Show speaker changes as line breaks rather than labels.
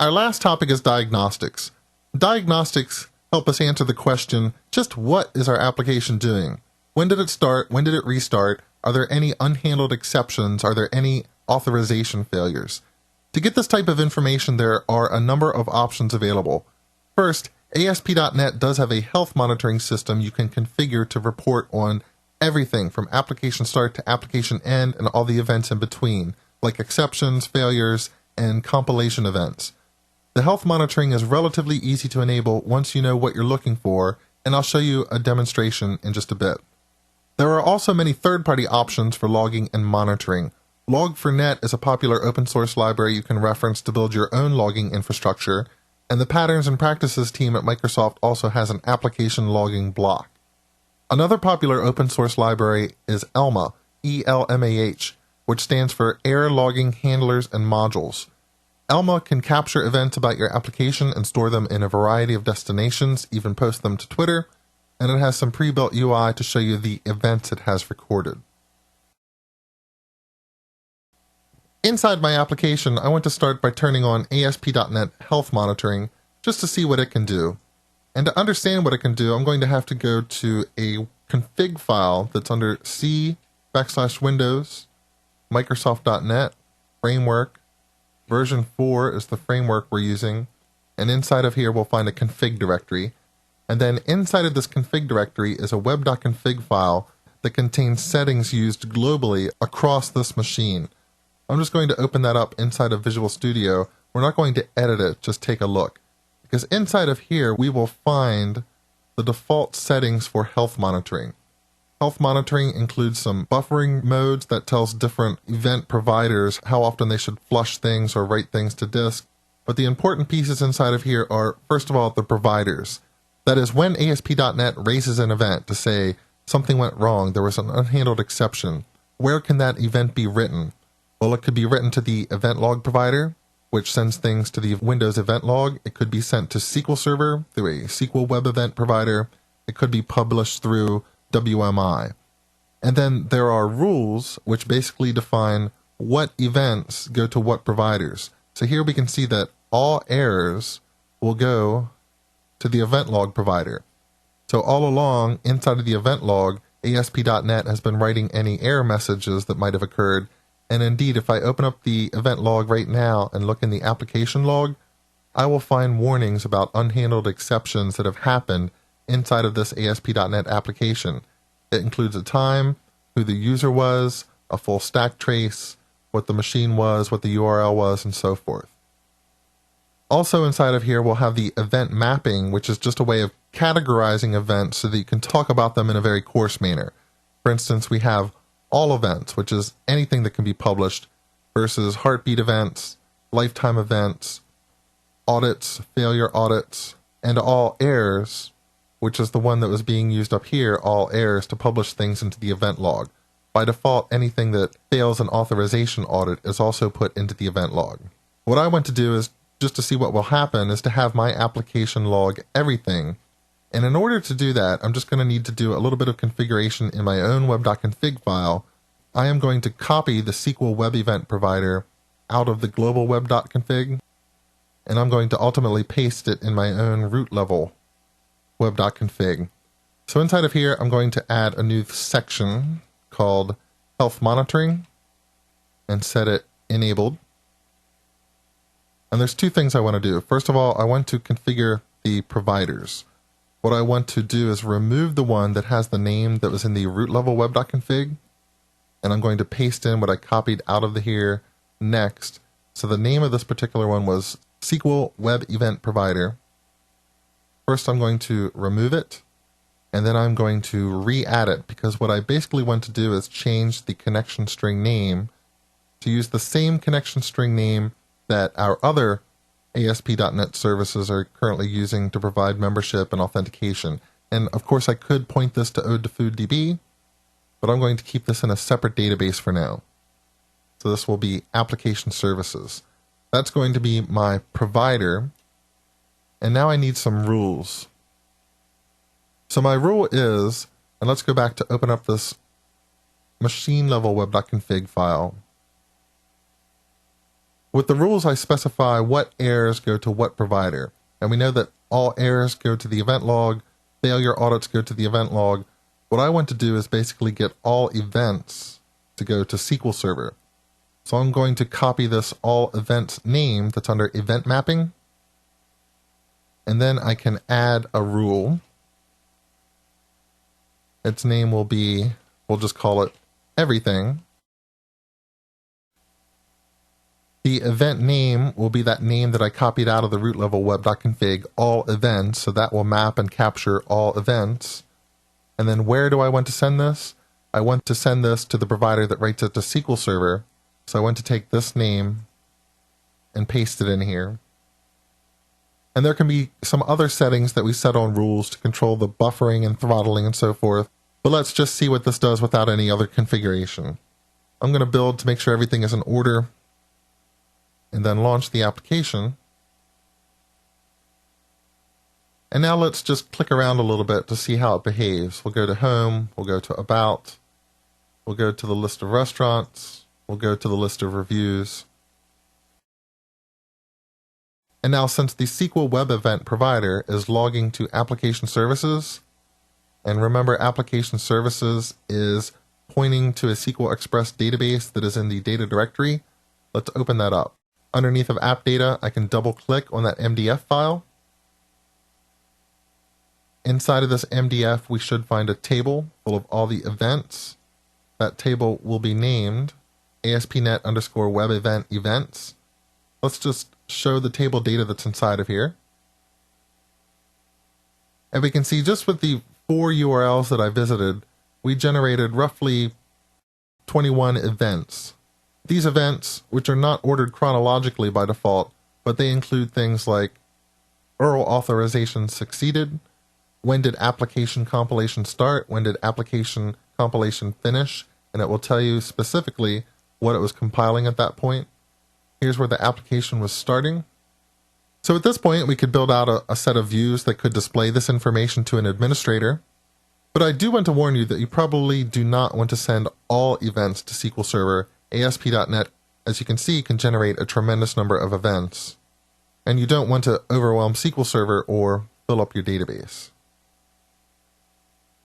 Our last topic is diagnostics. Diagnostics help us answer the question, just what is our application doing? When did it start? When did it restart? Are there any unhandled exceptions? Are there any authorization failures? To get this type of information, there are a number of options available. First, ASP.NET does have a health monitoring system you can configure to report on everything from application start to application end and all the events in between, like exceptions, failures, and compilation events. The health monitoring is relatively easy to enable once you know what you're looking for, and I'll show you a demonstration in just a bit. There are also many third-party options for logging and monitoring. Log4net is a popular open-source library you can reference to build your own logging infrastructure, and the Patterns and Practices team at Microsoft also has an application logging block. Another popular open-source library is ELMA, E-L-M-A-H, which stands for Error Logging Handlers and Modules. ELMA can capture events about your application and store them in a variety of destinations, even post them to Twitter, and it has some pre-built UI to show you the events it has recorded. Inside my application, I want to start by turning on ASP.NET Health Monitoring just to see what it can do. And to understand what it can do, I'm going to have to go to a config file that's under C/Windows, Microsoft.NET, Framework, version 4 is the framework we're using, and inside of here we'll find a config directory. And then inside of this config directory is a web.config file that contains settings used globally across this machine. I'm just going to open that up inside of Visual Studio. We're not going to edit it, just take a look. Because inside of here we will find the default settings for health monitoring. Health monitoring includes some buffering modes that tells different event providers how often they should flush things or write things to disk. But the important pieces inside of here are, first of all, the providers. That is, when ASP.NET raises an event to say something went wrong, there was an unhandled exception, where can that event be written? Well, it could be written to the event log provider, which sends things to the Windows event log. It could be sent to SQL Server through a SQL web event provider. It could be published through WMI. And then there are rules which basically define what events go to what providers. So here we can see that all errors will go to the event log provider. So all along, inside of the event log, ASP.NET has been writing any error messages that might have occurred. And indeed, if I open up the event log right now and look in the application log, I will find warnings about unhandled exceptions that have happened inside of this ASP.NET application. It includes a time, who the user was, a full stack trace, what the machine was, what the URL was, and so forth. Also inside of here we'll have the event mapping, which is just a way of categorizing events so that you can talk about them in a very coarse manner. For instance, we have all events, which is anything that can be published, versus heartbeat events, lifetime events, audits, failure audits, and all errors, which is the one that was being used up here, all errors, to publish things into the event log. By default, anything that fails an authorization audit is also put into the event log. What I want to do is, just to see what will happen, is to have my application log everything. And in order to do that, I'm just going to need to do a little bit of configuration in my own web.config file. I am going to copy the SQL web event provider out of the global web.config, and I'm going to ultimately paste it in my own root level web.config. So inside of here, I'm going to add a new section called Health Monitoring and set it enabled. And there's two things I want to do. First of all, I want to configure the providers. What I want to do is remove the one that has the name that was in the root level web.config, and I'm going to paste in what I copied out of here next. So the name of this particular one was SQL Web Event Provider. First I'm going to remove it, and then I'm going to re-add it, because what I basically want to do is change the connection string name to use the same connection string name that our other ASP.NET services are currently using to provide membership and authentication. And of course I could point this to Ode to FoodDB, but I'm going to keep this in a separate database for now. So this will be application services. That's going to be my provider. And now I need some rules. So my rule is, and let's go back to open up this machine level web.config file. With the rules, I specify what errors go to what provider. And we know that all errors go to the event log, failure audits go to the event log. What I want to do is basically get all events to go to SQL Server. So I'm going to copy this all events name that's under event mapping. And then I can add a rule. Its name will be, we'll just call it everything. The event name will be that name that I copied out of the root level web.config all events. So that will map and capture all events. And then where do I want to send this? I want to send this to the provider that writes it to SQL Server. So I want to take this name and paste it in here. And there can be some other settings that we set on rules to control the buffering and throttling and so forth. But let's just see what this does without any other configuration. I'm going to build to make sure everything is in order, and then launch the application. And now let's just click around a little bit to see how it behaves. We'll go to Home, we'll go to About, we'll go to the list of restaurants, we'll go to the list of reviews. And now since the SQL Web Event Provider is logging to Application Services, and remember Application Services is pointing to a SQL Express database that is in the data directory, let's open that up. Underneath of App Data, I can double click on that MDF file. Inside of this MDF, we should find a table full of all the events. That table will be named ASP.NET_Web Event Events. Let's just show the table data that's inside of here. And we can see just with the 4 URLs that I visited, we generated roughly 21 events. These events, which are not ordered chronologically by default, but they include things like URL authorization succeeded, when did application compilation start, when did application compilation finish, and it will tell you specifically what it was compiling at that point. Here's where the application was starting. So at this point, we could build out a set of views that could display this information to an administrator. But I do want to warn you that you probably do not want to send all events to SQL Server. ASP.NET, as you can see, can generate a tremendous number of events. And you don't want to overwhelm SQL Server or fill up your database.